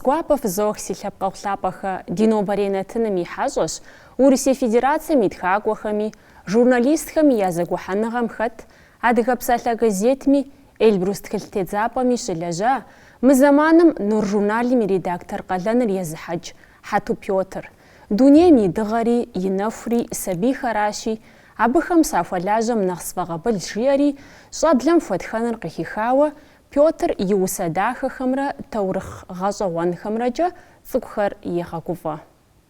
Сквапов зохси лапкаухлапаха динобаренатынами хажаш, Урисия Федерациями тхаквахами, журналистхами язагуханагам хат, адыгапсалha газетми Эльбрус тхыльтезапами шылажа, мы заманом нур журналими редактор қаланыр языхадж Хату Пётр. Дунеми дыгари, инафри, саби хараши, абыхам сафалажам нахсвагабыл жиари, шадлам фатханыр қихихава, Пётр иусадахахамра таурых гажаванхамраджа цукхар егагува.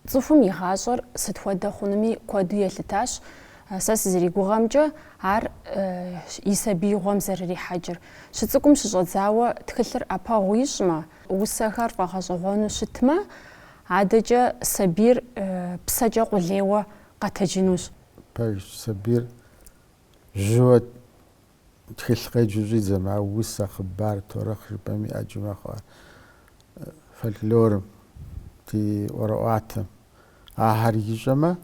Цуфум егажар сытхуадахунами куаду ялыташ, сас зригугамджа ар исабигуам зарари хаджар. Шыцукум шыжадзава тхылыр апагуишма, усахар фагажавану шытма, ададжа сабир псаджа гулева катаджинуш. Паж сабир жуат تخلقي جوجي زما وسا خبار تورخ بامي اجماخ فاللور تي ورواتم هاري جما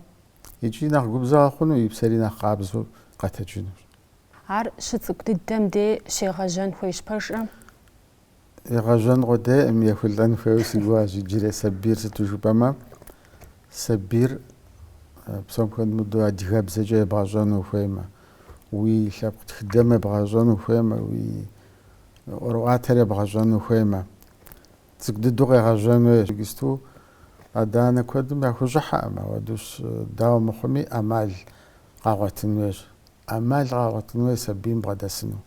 يجينا غبزا خنو يبسرينا قابزو قتجنو عار شتك قدام دي شي غجان خويش باشا غجان غدا ام يخلن فوس يواجي جري سبير ستوجو بما سبير بسم كون مدو ادغاب زجا باجانو فيما وي شابت خدمة بغاجان وفيما وي ورواتر بغاجان وفيما تقدر دوغي غاجان جستو أدانا كودم ياخو جحا ما ودوش داو مخمي أمال قاوتنويش أمال قاوتنويش سبين بغداسنو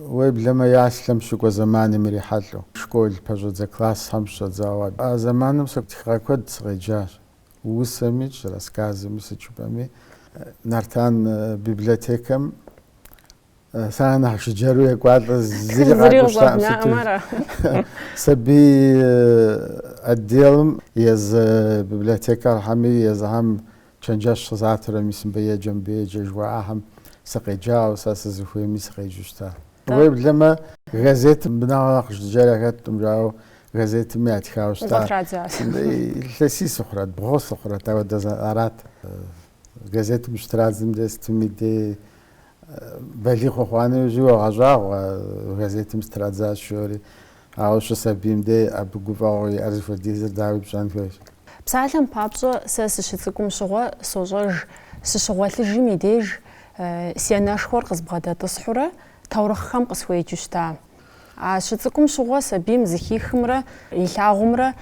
ويب لما ياسلم شكو زماني مريحاتلو شكول باجو زا كلاس همشا زاواد زمانم سكت خاكود صغيجاش وسميج راسكازي مسجو بامي نارتان بيبليوتيكم سانا شجرو يقعد زريغ نعم سبي الديلم يز بيبليوتيكا حمي يز هم تشنجاش زاتر ميسم بيا جنبي جواهم سقيجا وساس زفوي مسقيجوشتا ويب لما غازيت بناخ جارات مراو غازيت ميات خاوشتا لسي سخرات بغو سخرات تاو دزارات غازيت مش لازم دستمي دي بليغ خواني جو غجاغ غازيت مسترازا شوري او شو سبيم دي ابو غوفاوي ارزف ديزل داوي بشان فيش بصالحم بابزو ساس شتكم شغوا سوجج سشغوات الجيمي ديج سياناش خور قزبغدا تصحرة تورخ خام قسوي جوشتا شتكم شغوا سبيم زخي خمرة يلاغمرة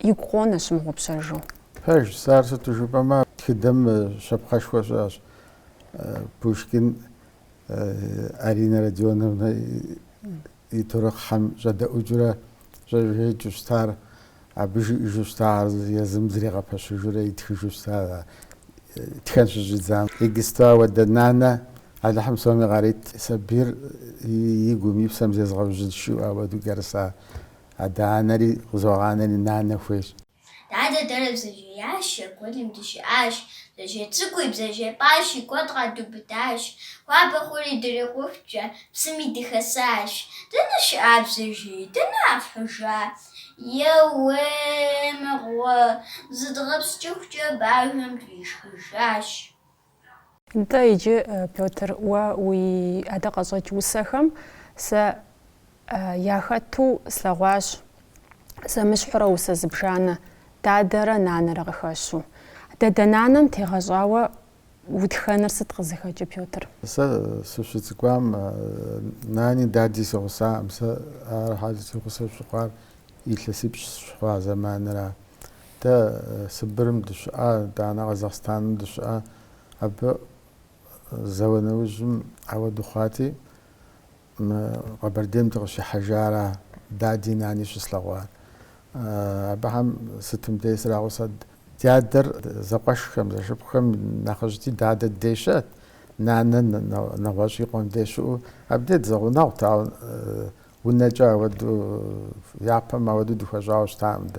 يقونش مغبشاجو فاش صار ستوجو بما خدم شبخاش خوشاش بوشكين أرينا راديونا يتورق حم جدا أجرا جدا جوستار عبيش جوستار يزم زريقة باش أجرا يتخي جوستار تخنش جزام يقستا ودنانا على حم سوامي غاريت سبير يقومي بسام زي صغاو جد شو أودو قرصا عداناري غزوغاناري نانا فويش Dada darab zajiyash, kwadim dishash, zajetsukuy zajepash, kwatra dubitash, kwaba khuri dirikufja, psimi dikhasash, danash abzaji, danaf hajja, yawe magwa, zadrabs chukja baham dishhash. انت يجي بيوتر وي ادق صوت وسخم س ياخاتو سلاواش سمشحره وسزبجانه دادرا نانر غخاشو دادنانم تيغاجاوا ودخانر ستغزخاجي بيوتر سوشتكوام ناني دادي سوسا امسا حاجه سوسا شقار يتلسيبش شقا زمان را تا سبرم دشا دانا غزاقستان دشا اب زونوجم او دخاتي قبرديم تغشي حجاره دادي ناني شسلغوار بهم ستم ديس راوسد تيادر زقشكم زشبكم نخجتي داد الديشات نانا نواجي قون ديشو ابديت زغناو تاع والنجا ودو يابا ما ودو دخجاوش تامد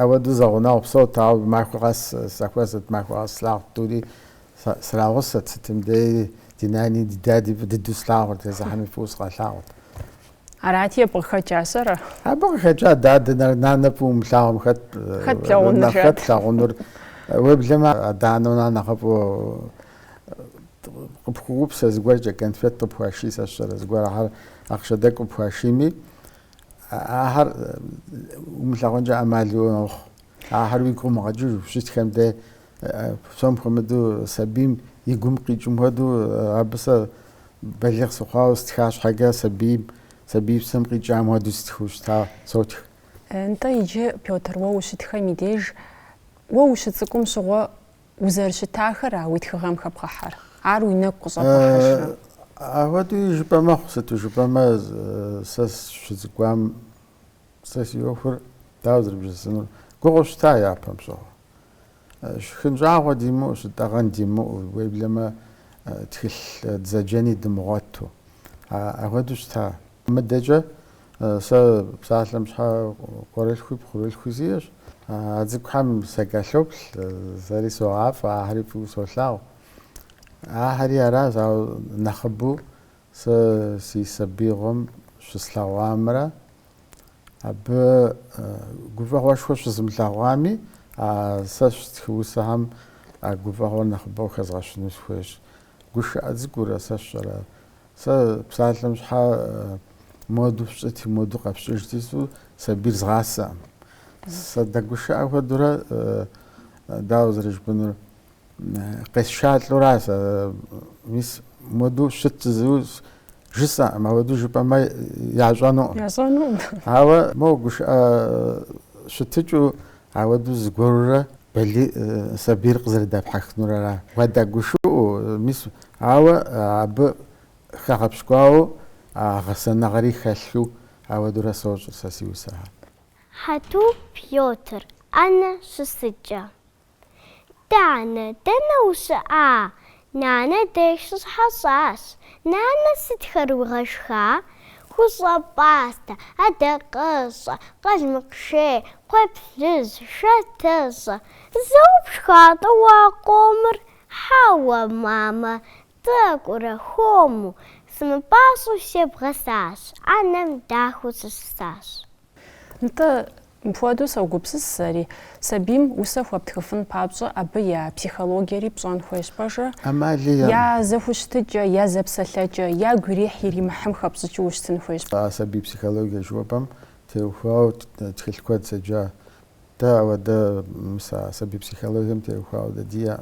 اودو زغناو بصوت تاع ماكو غاس ساكوازت ماكو غاس لاغ توري سلاغوست ستم دي ديناني دادي بدو سلاغ تزحمي فوس غالاغ عراتي بخجا سرا بخجا داد نانا بوم لاغم خت لاغونر وبلما دانونا نخبو قبخوب سزغوجا كانت فت بواشي سشر زغوار اخشدك بواشيمي آخر ومثلا جاء ماليون آخر ويكون مغجور شيء كم ده سام خمدو سبيم يقوم قيجم هدو عبس بلغ سخاء استخاش حاجة سبيم سم قيجام هدو استخوش تا صوت أنت يجي بيوتر ووش تخميديج ووش تسكم شغوا وزارش تاخر ويتخغام خبخحر عارو ينقص أبخشر هدو يجب ما خصتو يجب ما ساس شزقام ساس يوفر تاوزر بجسنو قوش تا يا بمشو شخنجاغو ديمو شتاغان ديمو ويبلما تخل تزاجاني دمغاتو هدو شتا مدجا سا بساعة مشها قريلخوي بخوريلخوي زيش أزيك حام ساقاشوبل زاري سوعاف أحري فو سوشلاو أحري أراز أو نخبو سي سبيغم شسلاو عمرا أب قوفا واشوش زملاوامي ساش تخوسهم قوفا هو نخبو خزغشنوش خوش قوش أزيكورا ساش سا بساعة مشها مودو شتي مودو قبشتيسو سبير زغاسا صدقوش أو دورا داوزرج بنور قشات لوراس ميس مودو شت زوز جسا ما ودو جبا ما يعجانو هوا مو قش شتجو عودو زغورا بلي سبير قزر داب حخنورا ودا قشو ميس هوا عب خابشكاو غسنا غري خلو عودو رسوج ساسيوسها حتو بيوتر أنا شسجة دعنا دنوشا نانا ديش حساس نانا ستخر وغشخا خصا باستا هدا قصة قزمك شي قبلز شتز زوب شخاطة وقومر حوا ماما تاكورا خومو سمباسو شبغساس أنا مداخو سساس أنت مفادو سوغوبسس ساري سبيم وسف وبتخفن بابزا أبي يا بسيخولوجيري بزان خويش باشا أما لي يا زفوشتجا يا زبسلجا يا غريح يري محم خبزتو وشتن خويش سبي بسيخولوجيا جوابم تيوخاو تخل كود سجا تا ودا مسا سبي بسيخولوجيا تيوخاو دا ديا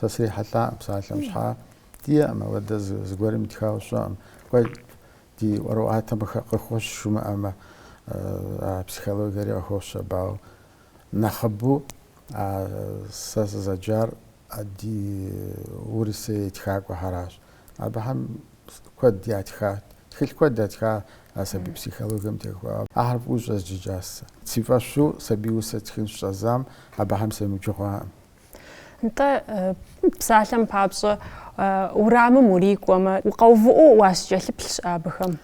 ساسري حتى بساعة مشحا ديا ما ودا زغوري متخاو شام كوي دي وروعات بخ خوش شو ما أما بسيخولوجيا خوش باو نخبو ساس زجار دي ورسي تخاك وحراش أبهم كود دي تخاك تخيل كود دي تخاك سبي بسيخولوجيا متخاو أعرف وش جاس سيفاشو سبي وستخين شزام أبهم سمجوها أنت بسالم بابزا ورام موريك وما وقوفو واسجل بلش أبهم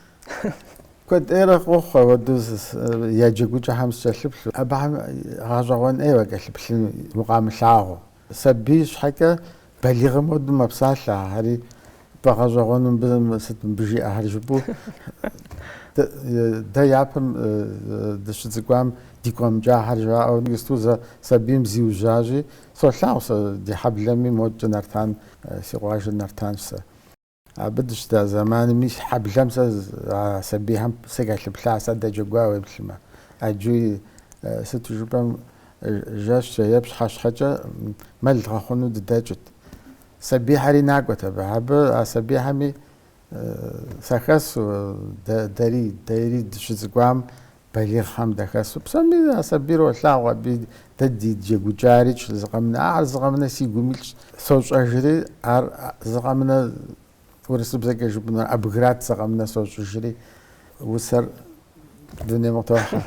كنت أخ ودوز يجيكو جهم سلب أبهم غاجوان أيوة قال مقام شعو سبيش حكا بلغ مود ما بسالة هاري بغاجوان بس بيجي أهرجبو ده يابم دش زقام ديكم جا هرجا أو نجستوزا سبيم زيوجاجي صلاص دي حبلمي مود نرتان سواج نرتان بدش دا زمان مش حبلم سبيهم سجل بلاس دا جواوي بسمة أجوي ستجربم جاش يبش حش حاجة مل تخونو دداجت سبي حري ناقوت بعب سبي حمي سخس داري دش زقام بليغ حم دخس بسمي سبيرو لاغوا بي تدي جيجو جاريش زقمنا زقمنا سيجو ميلش صوش أجري زقمنا ورسب زكاة جبنا أبغرات زقمنا صوش أجري وسر دنيا مطرحة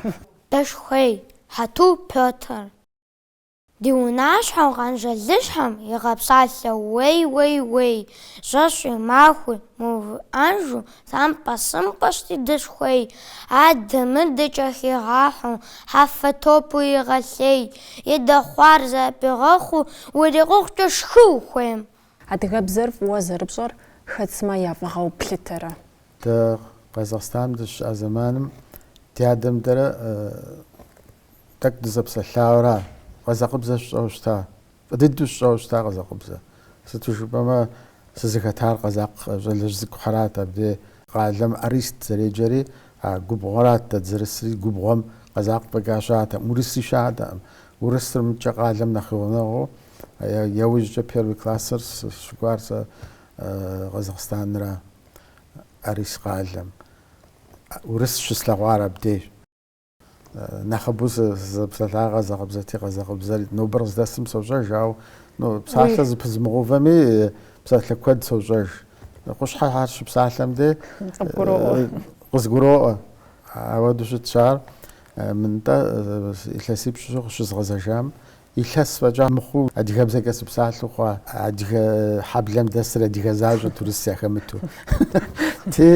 دشخي حتو بيوتر ديوناش هم غنجلش هم يغاب سالة وي جاشي ماخوي مو أنجو ثامبا سمباشتي دشخي عاد مدجاكي غاحو حفا توبو يغلي يدا خوارزا بغاخو ودغوخ تشخو خويم أدغب زرف وزر بصر خدسما يافغاو بلترا تا قزاقستان دش أزمانم تيادم درا تك دزبسا لاورا قزاقبزا شوشتا ضد شوشتا قزاقبزا ستوشبما سزكتار قزاق جلجزك حرات أبدي قالم أريست زريجري губгъуэрат дэ зырысри губгъуэм къэзакъбэкӏа щаӏэтэкъым, урысри щаӏэтэкъым. Урысыр мыкӏэ къалэм нэхъ иунагъуэу яужькӏэ первый классыр сыщыкӏуар сэ Къазакъстэнрэ Арис къалэм. Урыс щыслъэгъуар абдеж. Нэхъыбэу зэпсэлъагъэ зэгъэбзэри нобэр къыздэсым сощӏэж, ауэ псалъэ зыпызмыгъувэми псалъэ куэд сощӏэж. Къущхьэ ар щыпсалъэм де къызгуроӏуэ. Ауэдэу щытщ ар. МынтӀэ илъэсипщӏу къыщызгъэзэжам илъэс фӏэкӏа мыхъуу адыгэбзэкӏэ сыпсалъэу хъуа. Адыгэ хьэблэм дэсыр адыгэ защӏэт урыс яхэмыту. Ти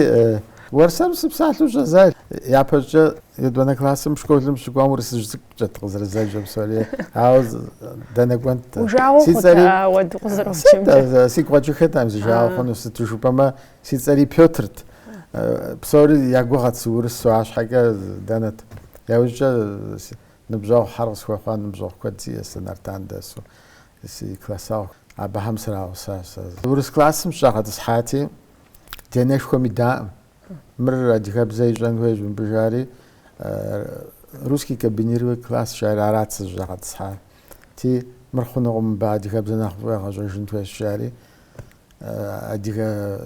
уэрсэм сыпсалъэу щӏэзащ. Япэкӏэ етӏуанэ классым школым щыкӏуам урысыжь цӏыкӏукӏэт къызэрызэжьэм псори. Ауэ дэнэ гуэнт. Ужауэ хъута ауэду къызэрыукӏымкӏэ. Сигу къэкӏыххэтэкъым зыжауэ хъуну, сыту жыпӏэмэ си цӏэри Пётрт. Псори я гугъэт урысу, арщхьэкӏэ дэнэт. Яужькӏэ ныбжьэгъу хьэр къысхуэхъуа ныбжьэгъу куэд зиӏэ сэ Нартан дэсу. Си классагъ абыхэм срагъусащ. Урыс классым щӏагъэтӏысхьати, денэшхуэми даӏым. Мыр адыгэбзэ ищӏэн хуейщ мыбыжари, русский комбинированный класс жари арат сызыщӏагъэтӏысхьар. Ти мыр хъунукъым мыбы адыгэбзэ нэхъ гъэщӏэжын хуейщ жари, адыгэ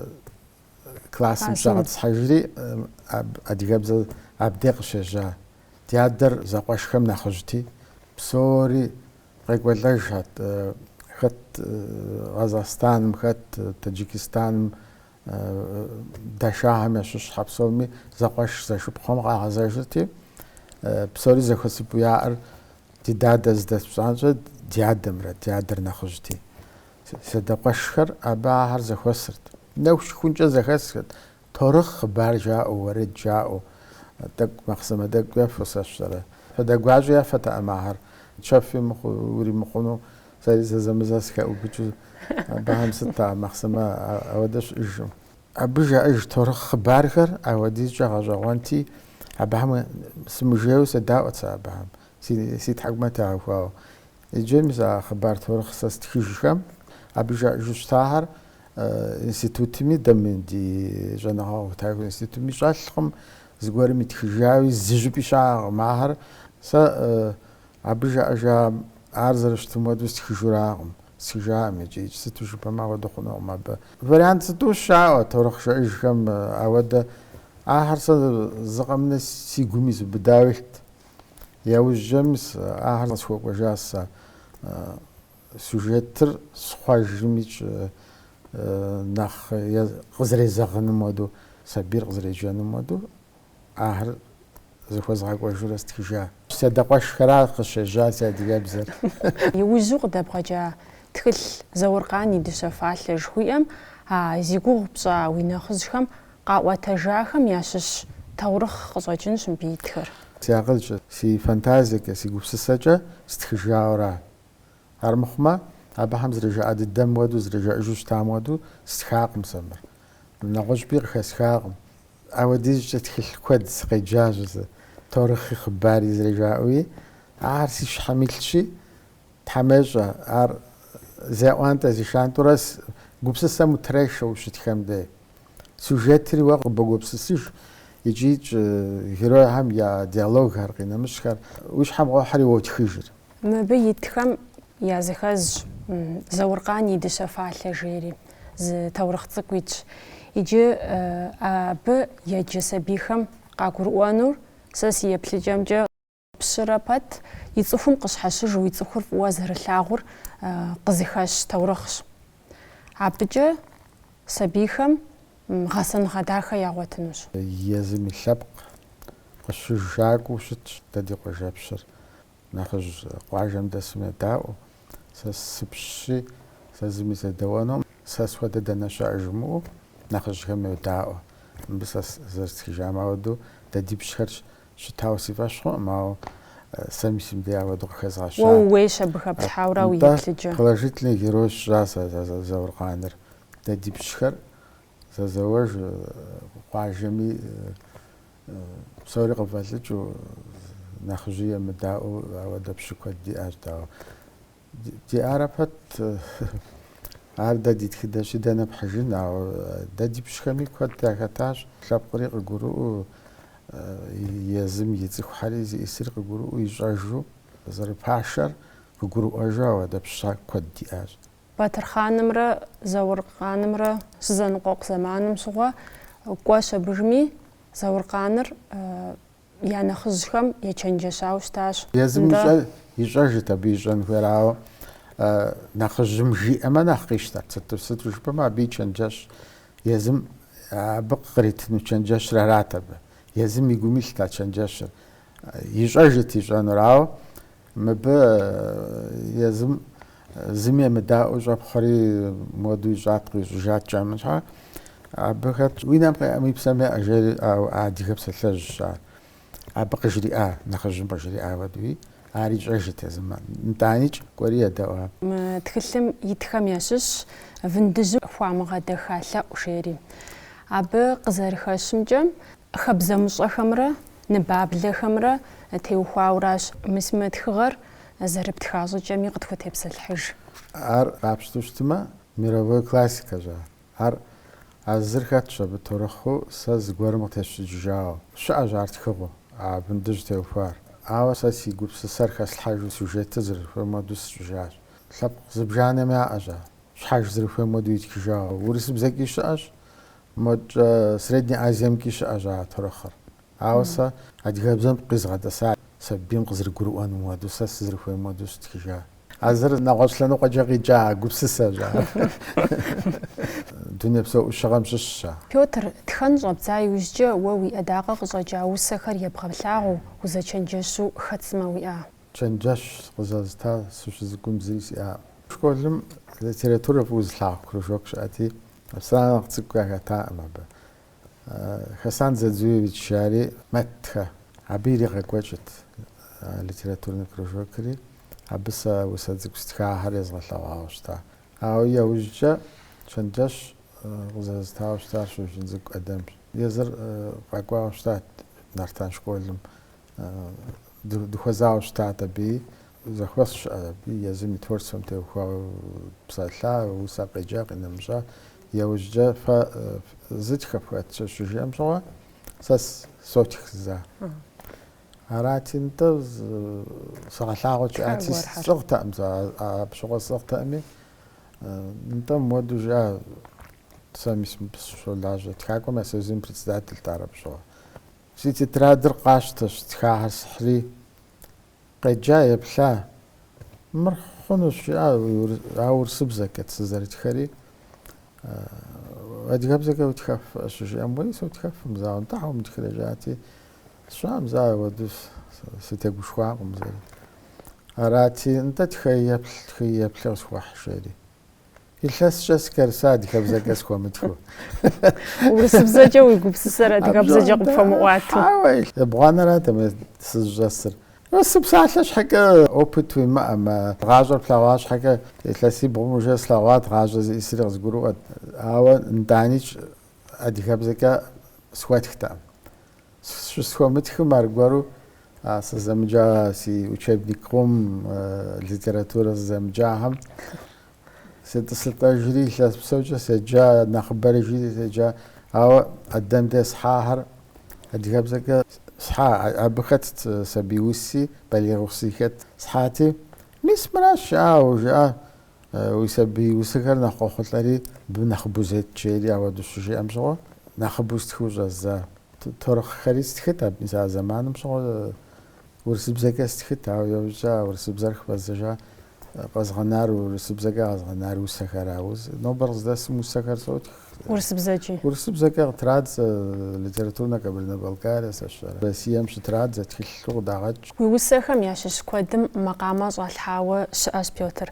классым щӏагъэтӏысхьэжри, адыгэбзэ абдей къыщежьа. Ди адэр зэкъуэшхэм нэхъыжьти, псори къекӏуэлӏэж хэт Къазакъстэным, хэт Таджикистаным, дашахэм ящыщхьэ псоми зэкъуэш зэшыпхъуэм къагъэзэжырти, псори зэхуэсыпу яӏэр ди дадэ зыдэс пщӏащӏэ ди адэмрэ, ди адэр нэхъыжьти. Садэкъуэшхэр абы ахэр зэхуэсырт. Нэху шхункӏэ зэхэсхэрт. Торыхъ хъыбар жаӏэу, уэрэд жаӏэу, тӏэкӏу махъсымэ тӏэкӏу яфосэщ сэрэ. Фэдэгуащӏэ яфэтэӏым ахэр. Чэфи уримыхъуну, сэри зэзэмызэ сыхэӏубыкӏыу абыхэм сыт махъсымэ ауэдэ щыӏэжу. Абы жаӏэж торыхъ хъыбархэр ауэдизкӏэ гъэщӏэгъуэнти, абыхэм сымыжейуэ седаӏуэт сэ абыхэм. Си тхьэкӏумэт ягъэхуауэ. Иджыми сэ хъыбар торыхъ сэ стхыжхэм, абы жаӏэжу щытахьэр институтми, дэми ди щӏэныгъэлӏ Тхьэкӏумэ институтми щӏэлъкъым, зыгуэрым итхыжауи зы жыпӏи щаӏэкъым ахэр. Сэ абы жаӏэжа ар зэрыщытым хуэдэу стхыжуракъым. Стхыжаӏым иджы сыту жыпӏэмэ ауэдэ хъунукъым абы. Вариант сыту щаӏуэ торыхъ жаӏэжхэм ауэдэ. Ахэр сэ зыкъэмынэ си гум изубыдауи щыт. Яужьэми ахэр къысхуэкӏуэжащ сэ. Сюжетыр схъуэжымичӏ нэхъ къызэрезэгъыным хуэдэу, сабийр къызэреджэным хуэдэу, ахэр зыхуэзгъэкӏуэжурэ стхыжа. Садэкъуэшхэра къыщежьа си адыгэбзэр. Иужьу къыдэбгъэкӏа тхылъ Зауркъан и дыщэ фалъэ жыхуиӏэм, зи гугъу пщӏа уи нэхъыжьхэм къаӏуэтэжахэм ящыщ таурыхъ къыщӏэкӏынщ мыбы итхэр. Си акъылкӏэ, си фантазиякӏэ, си гупсысэкӏэ стхыжауэра. Армыхъумэ, абыхэм зэрыжаӏэ дыдэм хуэдэу, зэрыжаӏэжу щытам хуэдэу стхакъым сэ мыр. Нэгъуэщӏ къыхэсхакъым. Ауэдизкӏэ тхылъ куэд сыкъеджащ торыхъи хъыбари зэрыжаӏэуи, ахэр си щхьэм илъщи, тхьэмещӏэ, ар зеӏуантӏэ зишантӏэурэ гупсысэм утрешэу ущытхэм де. Сюжетри уэ къыбогупсысыж, икӏиикӏ героехьэм я диалогхэр, къинэмыщӏхэр уи щхьэм къохьэри уотхыжыр. Мыбы итхэм языхэзщ Зауркъан и дыщэ фалъэ жери, зы таурыхъ цӏыкӏуитщ. Иджы абы еджэ сабийхэм къагурыӏуэнур сэ си еплъыкӏэмкӏэ пщырэ пэт и цӏыхум къыщхьэщыжу, и цӏыхур фӏыуэ зэрылъагъур къызыхэщ таурыхъщ. Абыкӏэ сабийхэм гъэсэныгъэ дахэ ягъуэтынущ. Езым и лъэпкъ къыщыжакӏуэу щытщ дэ ди къуажэпщыр. Нэхъыжь къуажэм дэсым едаӏуэу, сэ сыпщщи, сэ зыми зэдэуэну, сэ схуэдэ дэнэ щаӏэ жымыӏэу, нэхъыжьхэм йодаӏуэ. Мыбы сэ зэрыстхыжам ауэдэу, дэ ди пщхэр щытауэ си фӏэщ хъуӏым, ауэ сэми си мыдей ауэдэу къыхэзгъэща. Уэ уеиш абы хэплъхьауэ уи еплъыджэ. Положительный герой щӏа сэ Зауркъаныр. Дэ ди пщхэр зэзэуэж къуажэми псори къыфӏэлӏыкӏыу, нэхъыжьи емыдаӏуэу ауэдэ пщы куэд диӏащ дауэ. Диӏарэ пэт ар дэ ди тхыдэщи дэнэ пхьыжын, ауэ дэ ди пщхэми куэд яхэтащ. Лъэпкъри къыгурыӏуэу езым и цӏыхухьэри зиӏисыр къыгурыӏуэу ищӏэжу зэрыпашэр къыгурыӏуэжауэ дэпща куэд диӏащ. Батырхъанымрэ Зауркъанымрэ щызэныкъуэкъу зэманым щыгъуэ кӏуэщ абыжми Зауркъаныр я нэхъыжьхэм ечэнджэщауэ щытащ. Езым ищӏэжыт абы ищӏэн хуейрауэ нэхъыжьым жиӏэмэ нэхъ къищтэрт. Сыту жыпӏэмэ абы и чэнджэщ. Езым абы къритыну чэнджэщыр арат абы. Езым и гум илът а чэнджэщыр. Ищӏэжыт ищӏэнурауэ мыбы езым зыми емыдаӏуэу щӏэпхъуэри моду ищӏаткъым, ищӏыжат жамэ щхьа абы хэт уи нэм къеӏэм уи псэм еӏэжери адыгэ псалъэжьщ ар. Абы къыжриӏа, нэхъыжьым къыжриӏа хуэдэуи ар ищӏэжыт езым. НтӀаникӀ кӏуэри едэӏуа. Мы тхылъым итхэм ящыщ вындыжьым хуамыгъэдэха лъэӏу жери. Абы къызэрыхэщымкӏэ хэбзэмыщӏэхэмрэ ныбаблэхэмрэ теухуауращ. Мы тхыгъэр зэрыптха щӏыкӏэми къытхутепсэлъхьыж. Ар къапщтэу щытымэ мировой классикэщ ар. Ар азыр хэтщ абы торыхъыу сэ зыгуэрым къытесщӏыкӏыжауэ. Щыӏэщ ар тхыгъуэ, а вындыжь теухуар. Ауэ сэ си гупсысэр хэслъхьэжу сюжетыр зэрыхуей моду сщӏыжащ. Лъэпкъ зыбжанэми яӏэщ ар. Щхьэж зэрыхуей моду итхыжауэ. Урысыбзэкӏи щыӏэщ, моджэ Средней Азиемкӏи щыӏэщ а торыхъыр. Ауэ сэ адыгэбзэм къизгъэдэса сабийм къызэрыгурыӏуэну моду сэ сызэрыхуей моду щытхыжа. Азыр нэгъуэщӏ лъэныкъуэкӏэ къикӏа гупсысэщ ар. Дунейпсо ӏущыгъэм щыщщ ар. Пётр, тхэн щӏэбдза иужькӏэ уэ уи ӏэдакъэ къыщӏэкӏа усэхэр ебгъэлъагъуу, узэчэнджэщу хэт сымэ уиӏа? Чэнджэщ къызэзыта сыщызыкӏуэм зыри сиӏэӏым. Школым литературэ фӏыузылъагъу кружок щыӏэти, Апсалэ цӏыкӏу яхэтаӏым абы. Хасан Дзадзуевич жари мэтхэ. Абы иригъэкӏуэкӏыт литературный кружокри. Абы сэ усэ цӏыкӏу стхахэр езгъэлъэгъуауэ щыта. Ауэ яужькӏэ чэнджэщ къызэзытауэ щытар щужьын цӏыкӏу ӏэдэмщ. Езыр къэкӏуауэ щытат Нартан школым. Дыхуэзауэ щытат абыи. Зэхуэс щыӏэ абы езым и творчествэм теухуауэ псэлъа, усэ къеджа, къинэмыщӏа. Яужькӏэ фэ зытхэп хуэт щыжиӏэм щыгъуэ сэ сотх за. Арати нтӏэ сыгъэлъагъуэ щыӏати сщӏыгътэӏым сэ абы щыгъуэ сщӏыгътэӏыми нтӏэ моду жиӏа сэ мис щолажьэ. Тхакӏуэм я союзым председательт ар абы щыгъуэ. Си тетрадыр къащтэщ тхахэр схьыри къеджа еплъа. Мыр хъунущ жиӏа а урысыбзэкӏэт сызэрытхэри. Адыгэбзэкӏэ утхэф щыжиӏэм уэи сотхэфым зауэ нтӏэ умытхрэжати сщӏэӏым зауэ уэду сытегушхуакъым зыри. Арати нтӏэ тхей еплъу къысхуэхь жери. Илъэскӏэ сыкӏэрыса адыгэбзэкӏэ схуэмытхыу. Урысыбзэкӏэ уи гупсысэр адыгэбзэкӏэ къыпхуэмыӏуату. Бгъуанэрат абы сызыщӏэсыр. Сыпсалъэ щхьэкӏэ опыт уимыӏэмэ, гъащӏэр плъэгъуа щхьэкӏэ илъэси бгъум уже слъэгъуат, гъащӏэ зиӏисри къызгурыӏуэт. Ауэ нтӏаничӏ адыгэбзэкӏэ схуэтхтэӏым. Схуэмытхым аргуэру сызэмыджа си учебникым литературэ зызэмыджахэм сетӏысылӏэжри илъэс псэукӏэ седжа, нэхъыбэри жиӏи седжа. Ауэ ӏэдэм де схьахэр адыгэбзэкӏэ схьа абы хэтт сабий уси, балигъ уси хэт схьати мис мыращ жиӏауэ жиӏа уи сабий усэхэр нэхъ къохъулӏэри абы нэхъыбэу зет жери ауэду щыжиӏэм щыгъуэ нэхъыбэу стхыу щӏэза. Торыхъхэри стхыт абы мис а зэманым щыгъуэ урысыбзэкӏэ стхыт, ауэ яужькӏэ урысыбзэр хыфӏэзэжа къэзгъэнар урысыбзэкӏэ къэзгъэнар усэхэр. Нобэр къыздэсым усэхэр сотх. Урысыбзэкӏи. Урысыбзэкӏэ къытрадзэ литературнэ Кабардино-Балкарие сэщӏэрэ. Россием щытрадзэ тхылъу къыдагъэкӏ. Уи усэхэм ящыщ куэдым макъамэ щӏалъхьауэ щыӏэщ Пётр.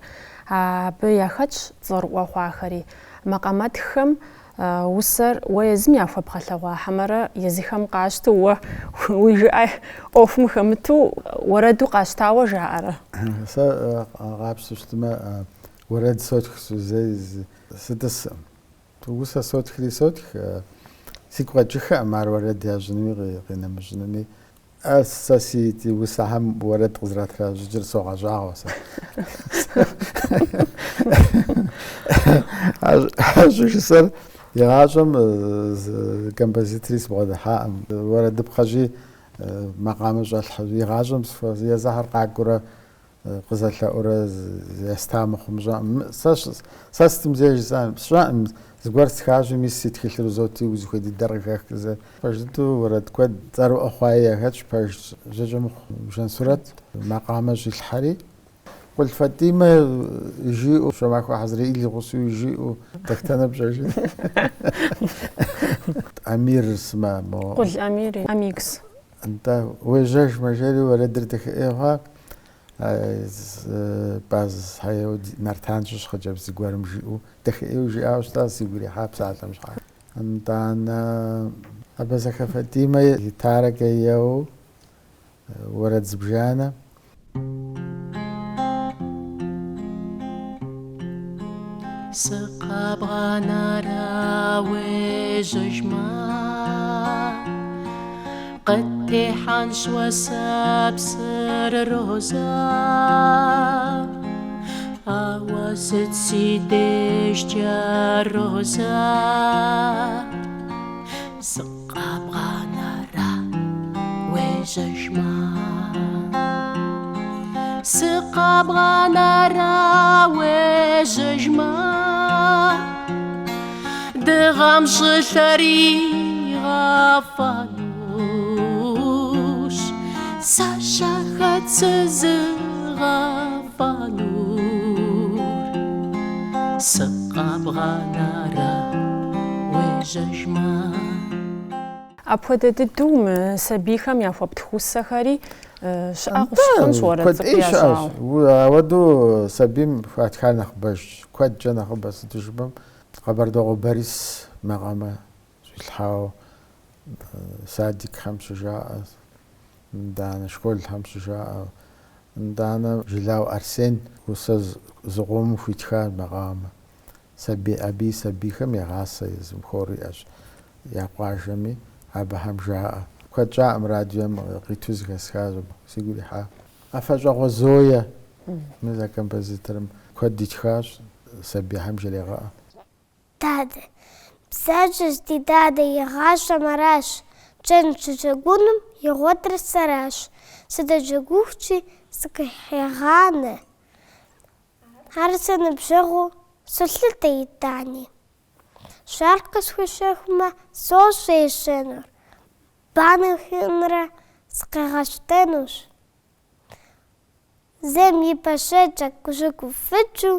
Абы яхэтщ цӏэрыӏуэ хъуахэри. Макъамэтхэм усэр уэ езым яхуэбгъэлъэгъуа езыхэм къащту уэ уи жыӏэ ӏуэхум хэмыту уэрэду къащтауэ жаӏэрэ? Сэ къапщтэу щытымэ уэрэд сотх зэи сытӏысӏым. Усэ сотхри сотх сигу къэкӏыхэӏым ар уэрэд ящӏынуи къинэмыщӏынуми. Сэ си усэхьэм уэрэд къызэрэтражьыкӏыр согъэщӏагъуэ сэ. Жысэр يغاشم كمبوزيتريس بغدا حام ورد بخجي مقام جالح يغاشم يزهر قاعكورا قزل أورا يستعمق مجا ساستم زي جزان بسرعة زغورت خاجي ميسي تخيل زوتي وزخد الدرجة كذا فجدو ورد كود زارو أخويا هاتش باش جمخ مشان صورت مقام جي الحري قلت فاطمة يجيئوا شو معك واحد إسرائيلي غصو يجيئوا تختنا بجاجي أمير اسمه مو قلت أميري أميكس أنت وجاش مجالي ولا درتك إيوها باز هاي نرتانش خجاب سيجوار مجيئوا تخيئوا جيئوا أستاذ سيجوري حاب ساعة مش حاب أنت أنا أبزك فاطمة يتارك إياه ورد زبجانة سقابغانا راوي ججما قد حنش وساب سر روزا أواسط سيدش جار روزا سقابغانا راوي ججما سقابغانا راوي ججما دغم شلري غفانوش ساشاخت سزغفانور سقابغانا راوي ججما أبدا الدوم سبيخم يا فبتخوسخري شأغش ورد سقياشة ودو سبيم فاتخان نخبش كود جنا خبص تجبم خبر دو باريس مقامة الحاو صادق 5 جاء دانا شكول 5 جاء دانا جلاو أرسين وسز زغوم في تخان مقامة سبي أبي سبيخم يغاسة يزم خوري أش يقاشمي أبهم جاء كود جاء مراديم قيتوز غسخازم سيقولي حا أفجأ غزوية ماذا كان بزيترم كود ديتخاش سبي حمجة لغاء Dade, psađas ti dade je gaša maraš, čenče džagunum je gotre saraš, sada džaguhči saka hegane. Harsa na bžagu soslite i tani. Šarkas hušahma soše i šenor, bane hinra saka gaštenuš. Zemlji pašečak kužaku feču,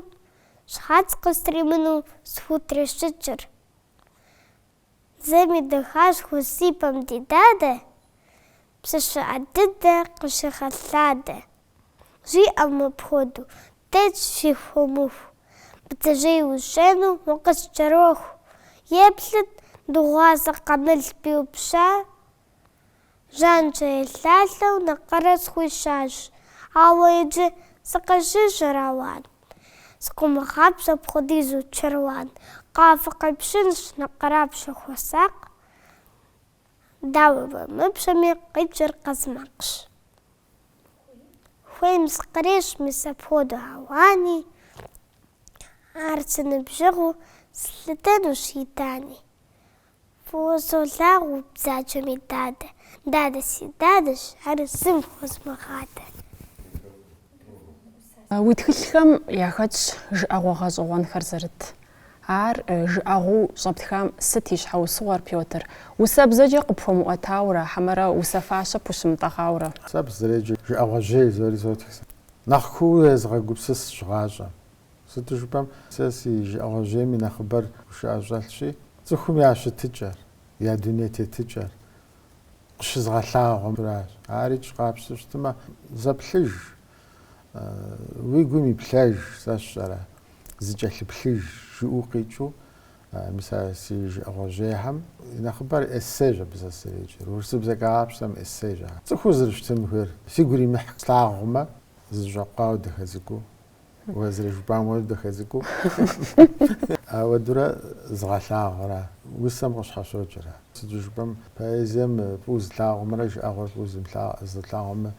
Шхацка стримину схутре шичер. Земи дъхаш хусипам ти даде, псаша адиде кушахаладе. Жи ама пходу, теч ши хомуф. Бтажи ушену мокас чарох. Еплет дугаза камел пиупша. Жанча е лалау на карас хуишаш. Ала иджи сакаши жараван. سكوم خابسة بخديزو تشروان قافة قيبشنش نقرابش خوساق داوبة مبشمي قيبشر قزمقش خوي مسقريش مسابهودو هواني عرسن بجغو سلتانو شيطاني فوزو لاغو بزاجمي دادة دادة سي دادش عرسن خوز مغادة ويتخلخم ياخدش جاغو غازوان خرزرت ار جاغو شبتخام ستيش حو صور بيوتر وسبزجي قبفم اتاورا حمرا وسفاشا بوشم تخاورا سبزريجي جاغو جي زوري زوتكس ناخو يزغا غبسس شغاجا ستجبم ساسي جاغو جي من اخبار وشاجالشي زخوم ياش تجار يا دنيتي تجار قش زغلاغم براش عاريج قابسشتما زبلج ويقومي بلاج ساشرا زجاج بلاج جو قيتشو مثلا سيج أغجيهم نخبر السجا بزاسريج ورسب زكاب سام السجا تخوزرش تنهر سيقولي محق سلاغما زجاقاو دخزكو وزرج بامو دخزكو ودرا زغلاغرا وسام غش حشوجرا سجبم بايزم بوز لاغما رج أغوز بوز لاغما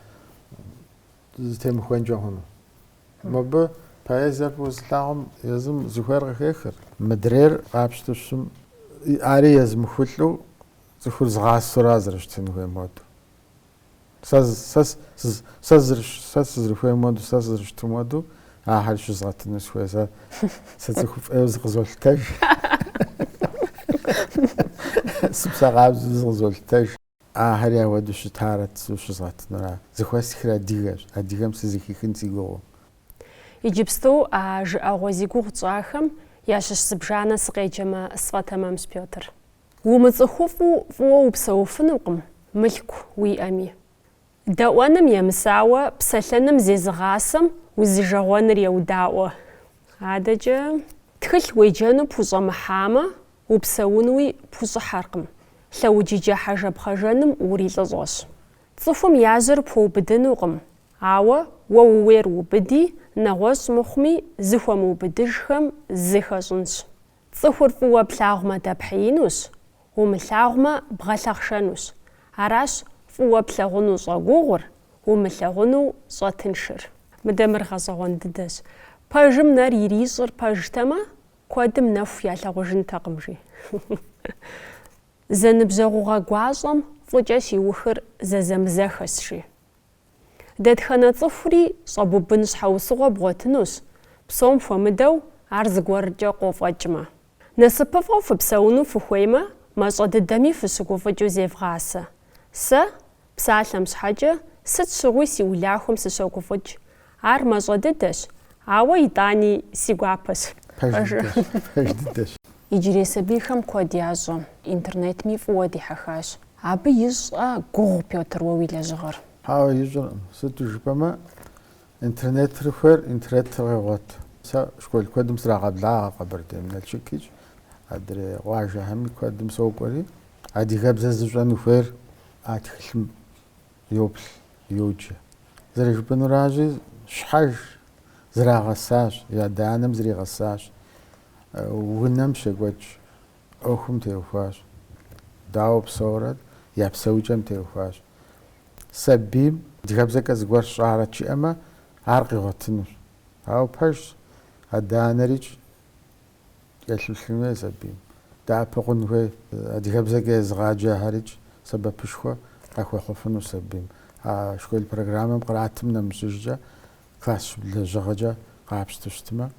تم خوانجا هنو ما ب بايزر بوز لاغم يزم زخير غيخر مدرير قابشتشم ари езмыхулъу цӏыхур згъасэурэ зэрыщытын хуейм хуэдэу. Сэ сызэрыхуейм хуэдэу, сэ сызэрыщытым хуэдэу ахьэр щызгъэтыну сыхуей. Сэ цӏыху фӏейуэ зыкъызолъытэж. Сыпсагъабзэу зыкъызолъытэж. Ахьэр яуэдэу щытарэ щызгъэтынура. Зыхуэсхыр адыгэщ. Адыгэм сызыхихын си гугъэу. Иджыпсту а жыӏэгъуэ зи гугъу тщӏахэм ящыщ зыбжанэ сыкъеджэмэ сфӏэтэмэмщ, Пётр. Умыцӏыхуфӏу фӏыуэ упсэуфынукъым, мылъку уиӏэми. Дэӏуэным емысауэ псэлъэным зезыгъасэм узыжэгъуэныр еудаӏуэ. Адэкӏэ тхылъ уеджэну пхущӏэмыхьамэ, упсэунуи пхущӏыхьэркъым. Лъэуджыджэ хьэжэ-пхъэжэным урилӏыщӏэщ. Цӏыхум яжьэр пхуэубыдынукъым, ауэ уэ ууейр убыди, нэгъуэщӏ мыхъуми, зыхуэмыубыдыжхэм зы хэщӏынщ. Цӏыхур фӏыуэ плъагъумэ дэпхьеинущ, умылъагъумэ бгъэлъэхъшэнущ. Аращ фӏыуэ плъагъуну щӏэгугъур, умылъагъуну щӏэтыншыр. Мыдэмыр гъэщӏэгъуэн дыдэщ. Пэжым нэр ирищӏыр пэжтэмэ, куэдым нэху ялъагъужынтэкъым жи. Зэныбжьэгъугъэ гуащӏэм фӏыкӏэ щиухыр зэзэмызэхэщ жи. Дэтхэнэ цӏыхури щӏэбубын щхьэусыгъуэ бгъуэтынущ, псом хуэмыдэу ар зыгуэркӏэ къофӏэкӏмэ. Насыпыфӏэу фыпсэуну фыхуеймэ, мащӏэ дыдэми фыщыгуфӏыкӏыу зевгъасэ. Сэ псалъэм щхьэкӏэ сыт щыгъуи си улахуэм сыщогуфӏыкӏ. Ар мащӏэ дыдэщ, ауэ итӏани си гуапэщ. Пэж дыдэщ. Иджырей сабийхэм куэд ящӏэ, интернетми фӏыуэ дихьэхащ. Абы ищӏэ гугъу, Пётр, уэ уи лэжьыгъэр. Хьауэ ищӏэркъым. Сыту жыпӏэмэ, интернетыр къегъуэт. Сэ школ куэдым срагъэблагъэ Къэбэрдей Налшыкыч, адрей къуажэхэми куэдым сокӏуэри, адыгэбзэ зыщӏэн ухуейр а тхылъым йоплъ, йоджэ. Зэрыжыпӏэнуращи, щхьэж зрагъэсащ, адэ-анэм зригъэсащ, унэм щекӏуэкӏ, ӏуэхум теухуащ, дауэ псэурэ я псэукӏэм теухуащ. Сабийм адыгэбзэкӏэ зыгуэр щӏарэ чыӏэмэ, ар къигъуэтынущ. Ауэ пэжщ, адэ-анэричӏ елъулъын хуей сабийм. Дэӏэпэ хъун хуей, адыгэбзэкӏэ езыгъаджэхьэричӏ сэбэпышхуэ къахуехъуэфыну сабийм. А школ программэм къратым нэмыщӏыжкӏэ, класс лэжьыгъэкӏэ къапщту щытмэ,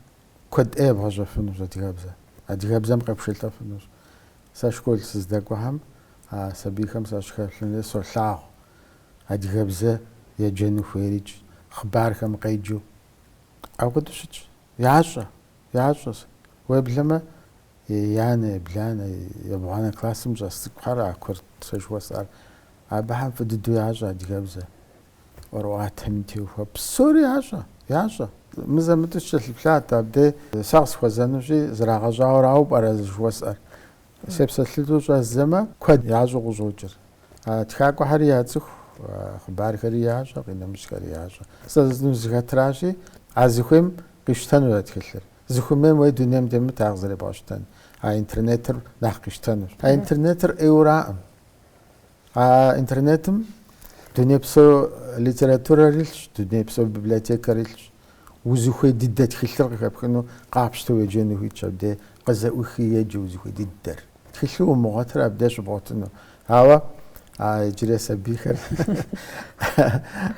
куэд ӏей бгъэщӏэфынущ адыгэбзэ. Адыгэбзэм къепшылъэфынущ. Сэ школ сыздэкӏуэхэм, а сабийхэм сащыхэлъын хуей солъагъу. Адыгэбзэ еджэну хуейричӏ, хъыбархэм къеджэу. Апхуэдэу щытщ. Ящӏэ. Уеблэмэ, янэ, бланэ, ебгъуанэ классым щӏэс цӏыкӏухьэр а курт щежыхуэсӏар. Абыхьэм фӏы дыдэу ящӏэ адыгэбзэ. Ӏуэрыӏуатэми теухуа. Псори ящӏэ. Мызэ-мытӏу щылъыплъат абдей сэ къысхуэзэнущи, зрагъэщӏауэ арауэ пӏэрэ зыжыхуэсӏэр. Сепсэлъыту щӏэздзэмэ, куэд ящӏэу къыщӏокӏыр. Тхакӏуэхьэри яцӏыху, хъыбархэри ящӏэ, къинэмыщӏхэри ящӏэ. Сэ зыхэтыращи, а зыхуейм къищтэну тхылъыр. Зыхуэмейм уей дунейм демыт ар къызэребгъэщтэн. А интернетыр нэхъ къищтэнущ. А интернетыр ӏейуэраӏым. А интернетым дунейпсо литературэр илъщ, дунейпсо библиотекэр илъщ. Узыхуей дыдэ тхылъыр къыхэпхыну къапщтэу еджэну хуитщ абдей къызэӏухи еджэ узыхуей дыдэр. Тхылъыр умыгъуэтыр абдей щыбгъуэтыну. Ауэ иджырей сабийхэр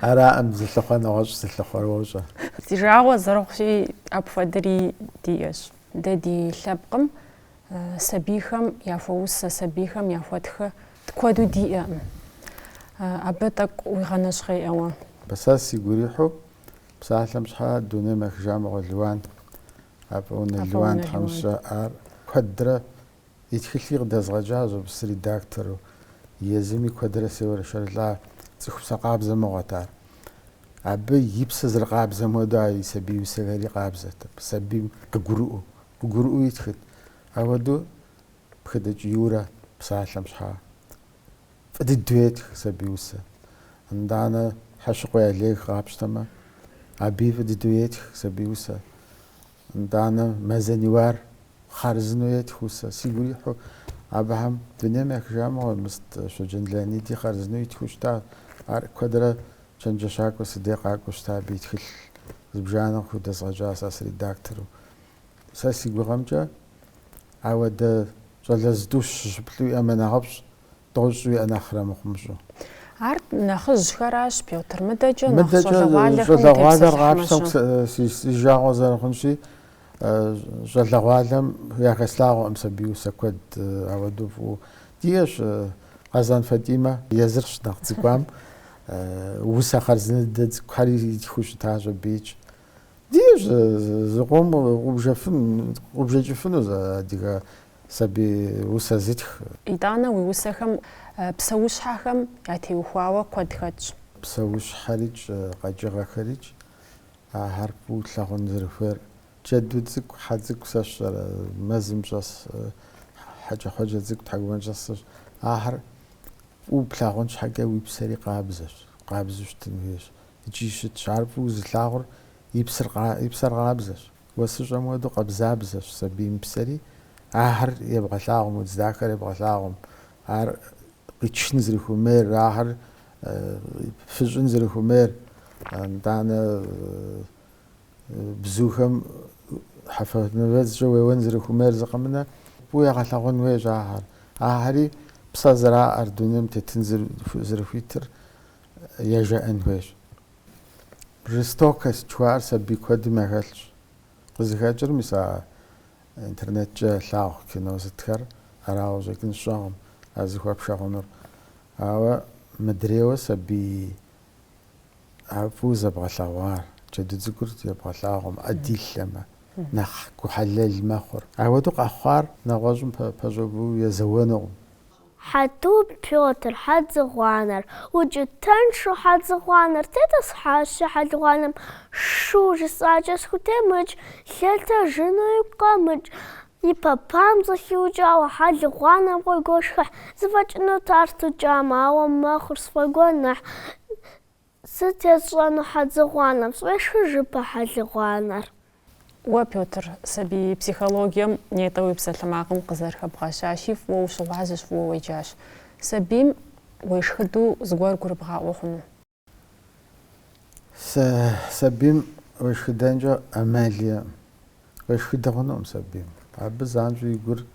араӏым зылъыхъуэ нэгъуэщӏ, зылъыхъуэр уощӏэ. Зи жагъуэ зэрыхъущи, апхуэдэри диӏэщ. Дэ ди лъэпкъым сабийхэм яхуэусэ, сабийхэм яхуэтхэ куэду диӏэкъым. Абы тӏэкӏу уигъэнэщхъеӏэуэ. Сэ си гурихьу псалъэм щхьэ дунейм ехыжа мыгъуэ Лыуан. Абы унэ Лыуан тхьэмыщкӏэ ар куэдрэ и тхылъи къыдэзгъэкӏащ, абы редактору. Езыми куэдрэ сеуэршэрылӏа цӏыху къабзэ мыгъуэт ар. Абы и псэ зэрыкъабзэм хуэдэу и сабий усэхэри къабзэт. Сабийм къыгурыӏуи итхыт. Ауэдэу пхыдэкӏиурэ псалъэм щхьа фӏы дыдэу етх сабий усэ. Итӏанэ хьэщыкъуэ ялех къапщтэмэ, абы фӏы дыдэу етх сабий усэ. Итӏанэ Мэзэ Нуар хъарзынэу етх усэ. Си гурихьу абыхьэм дунейм ехыжа мыгъуэ Мыст Щоджэн Леониди хъарзынэу итхыу щытащ. Ар куэдрэ чэнджэщакӏуэ сыдей къакӏуэу щыта абы и тхылъ зыбжанэм худэзгъэкӏа сэ редактору. Сэ си гугъэмкӏэ ауэдэ щӀалэзыдэу щыщыплъу иӀэмэ нэхъыфӀщ, тӀощӀу иӀэ нэхърэ мыхъумыщӀу. Ар нэхъыжьхэращ, Пётр. МыдэкӀэ щӀалэгъуалэр къапщтэм си жагъуэ зэрыхъунщи, щӀалэгъуалэм яхэслъагъуэкъым сабий усэ куэд ауэдэу фӀыуэ. ДиӀэщ Къэзан Фатимэ, езырщ нэхъ цӀыкӀуам, усэ хъарзынэдэ цӀыкӀухэри итхыу щытащ абыикӀ. ДиӀэщ зыкъом къубжэкӀыфыну адыгэ сабий усэ зытх. ИтӀанэ уи усэхэм псэущхьэхэм ятеухуауэ куэд хэтщ. ПсэущхьэрикӀ, къэкӀыгъэхэрикӀ, ахьэр фӀыуэ тлъагъун зэрыхуейр. Джэду цӀыкӀу, хьэ цӀыкӀу сэщӀэрэ, мэзым щӀэс хьэкӀэкхъуэкӀэ цӀыкӀу, тхьэкӀумэкӀэ щӀэсщ. Ахьэр фӀыуэ плъагъун щхьэкӀэ уи псэри къабзэщ, къабзэу щытын хуейщ. ИкӀи щытщ, ар фӀыуэ зылъагъур и псэр къабзэщ. УэсыщӀэм хуэдэу къабзабзэщ сабийм псэри. Ахьэр ебгъэлъагъум, удз дахэр ебгъэлъагъум. Ар къичын зэрыхуэмейр, ахьэр фыщӀын зэрыхуэмейр, итӀанэ бзухэм хьэфэ ныбэзкӀэ уеуэн зэрыхуэмейр зыкъэмынэ, фӀыуэ егъэлъэгъун хуейщ ахьэр. Ахьэри псэ зэраӀэр, дунейм тетын зэрыхуитыр ежэӀэн хуейщ. Жестокость жыхуаӀэр сабий куэдым яхэлъщ. КъызыхэкӀыр мис а интернеткӀэ лъагъу кино зытхэр, арауэ щӀэкӀын сщӀэгъум, а зыхуэпшэ хъунур. Ауэ мыдрейуэ сабий фӀыуэ зэбгъэлъэгъуар, джэду цӀыкӀур ебгъэлъагъуэм, Ӏэ дилъэмэ, нэхъ гухьэлэл мэхъур. Ауэдэу къэхъуар нэгъуэщӀым пэщӀэбыу езэуэнукъым. Хьэту Пётр хьэдзыгъуанэр, укӀытэншу хьэдзыгъуанэр, тетӀысхьащи хьэдзыгъуанэм шу жысӀакӀэ схутемыкӀ, лъэтэжыну къэмыкӀ. И папам зыхиукӀауэ хьэдзыгъуанэм къуегуошхыхь, зыфӀэкӀыну тартукӀам, ауэ мэхъур сфӀэгуэныхь. Сыт есщӀэну хьэдзыгъуанэм? СфӀешхыжыпэ хьэдзыгъуанэр. Уэ, Пётр, сабий психологием нетӀэ уи псалъэмакъым къызэрыхэбгъэщащи, фӀыуэ ущыгъуазэщ, фӀыуэ уеджащ. Сабийм уешхыдэу зыгуэр гурыбгъэӀуэ хъуну? Сабийм уешхыдэнкӀэ Ӏэмали уешхыдэ хъунукъым сабийм. Абы занщӀэу и гур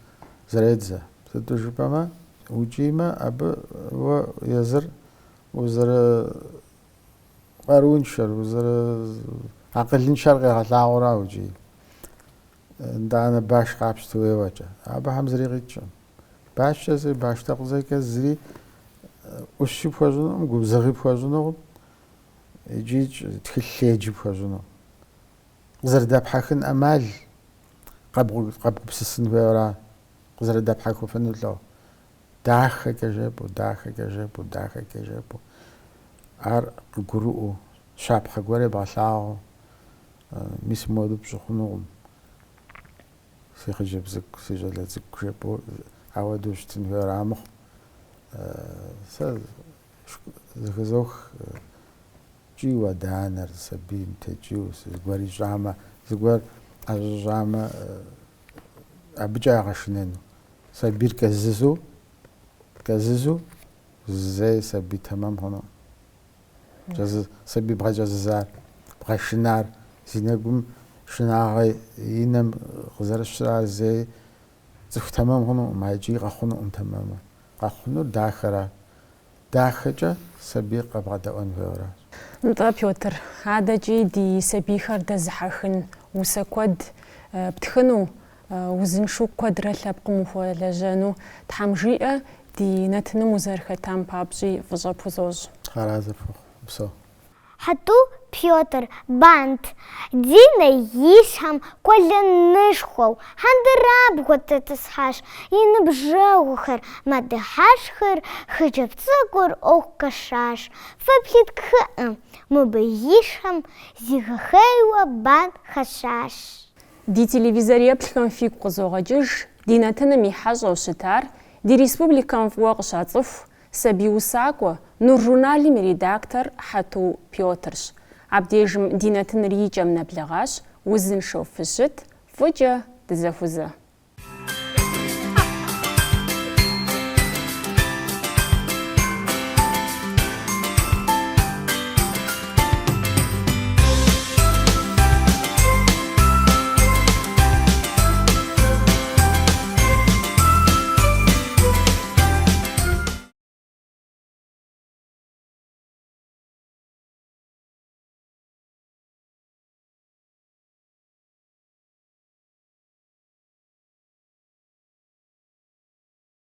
зэредзэ. Сыту жыпӀэмэ, укӀиймэ, абы уэ езыр узэрыкъаруншэр, акъылыншэр къегъэлъагъуэра укӀий. итӀанэ баш къапщту уеуэкӀэ. Абыхэм зырикъикӀкъым. Башкӏэ зыри, баштэ зыри ӏущи пхуэщӏынукъым, губзыгъи пхуэщӏынукъым, икӏи тхылъ леджи пхуэщӏынукъым. Къызэрыдэпхьэхын ӏэмал къэбгупсысын хуейуэра, къызэрыдэпхьэхуэфыну лӏэу. Дахэкӏэ жепӏэу. Ар къыгурыӏуэу, щапхъэ гуэр ебгъэлъагъуэу, мис мыуэду пщӏы хъунукъым. Си хъыджэбз цӏыкӏу, си щӏалэ цӏыкӏу жепӏэу ауэдэу щытын хуейуэ амыхъу. Сэ зыхызох ткӏий уэданэр сабийм текӏыу, зыгуэр ищӏамэ, зыгуэр ӏэщӏыщӏамэ, абыкӏэ ягъэшынэну. Сабийр кӏэзызу зэи сабий тэмэм хъунукъым. Сабий бгъэкӏэзызар, бгъэшынар, зи нэгум шынагъэ инэм къызэрыщрар зэи цӏыху тэмэм хъунукъым, икӏи къэхъунукъым тэмэму. Къэхъунур дахэра. Дахэкӏэ сабийр къэбгъэдэӏуэн хуейуэращ. НтӀэ, Пётр, адэкӀи ди сабийхэр дэзыхьэхын, усэ куэд птхыну, узыншэу куэдрэ лъэпкъым ухуэлэжьэну, Тхьэм жиӏэ ди нэтыным узэрыхэтам папщӏи фӏыщӏэ пхузощӏ. Ара зыпхъу, псо. Хьэту Пётр бант Динэ ищхьэм кӏуэлэнышхуэу хьэндырабгъуэ тетӏысхьащ. И ныбжьэгъухэр мэдыхьэшхыр хъыджэбз цӏыкӏур ӏуэху къэшащ. Фэблэ тхыӏэ, мыбы ищхьэм зигъэхъейуэ бан хэщащ. Ди телевизор еплъхэм фигу къызогъэкӏыж, ди нэтыным и хьэщӏэу щытар, ди республикэм фӏыуэ къыщацӏыху сабий усакӏуэ, Нур журналым и редактор Хьэту Пётрщ. Абдежым ди нэтыныр и кӏэм нэблэгъащ, узыншэу фыщыт, фӏыкӏэ дызэхузэ.